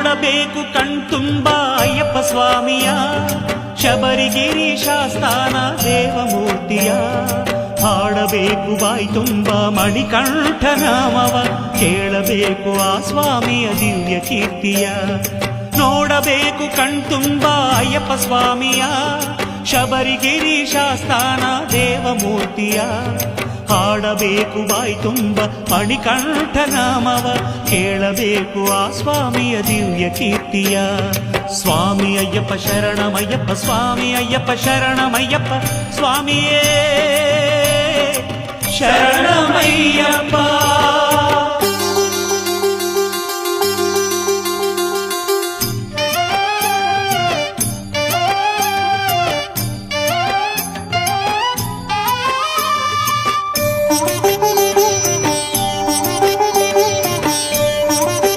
ನೋಡಬೇಕು ಕಣ್ತುಂಬ ಅಯ್ಯಪ್ಪ ಸ್ವಾಮಿಯ, ಶಬರಿಗಿರಿ ಶಾಸ್ತಾನ ದೇವಮೂರ್ತಿಯ. ಹಾಡಬೇಕು ಬಾಯಿ ತುಂಬ ಮಣಿಕಂಠ ನಾಮವ, ಕೇಳಬೇಕು ಆ ಸ್ವಾಮಿಯ ದಿವ್ಯ ಕೀರ್ತಿಯ. ನೋಡಬೇಕು ಕಣ್ತುಂಬ ಅಯ್ಯಪ್ಪ ಸ್ವಾಮಿಯ, ಶಬರಿಗಿರಿ ಶಾಸ್ತಾನ ದೇವಮೂರ್ತಿಯ. ಹಾಡಬೇಕು ಬಾಯಿ ತುಂಬ ಮಣಿಕಂಠ ನಾಮವ, ಕೇಳಬೇಕು ಆ ಸ್ವಾಮಿಯ ದಿವ್ಯ ಕೀರ್ತಿಯ. ಸ್ವಾಮಿ ಅಯ್ಯಪ್ಪ ಶರಣಮಯ್ಯಪ್ಪ, ಸ್ವಾಮಿ ಅಯ್ಯಪ್ಪ ಶರಣಮಯ್ಯಪ್ಪ, ಸ್ವಾಮಿಯೇ ಶರಣಮಯ್ಯಪ್ಪ.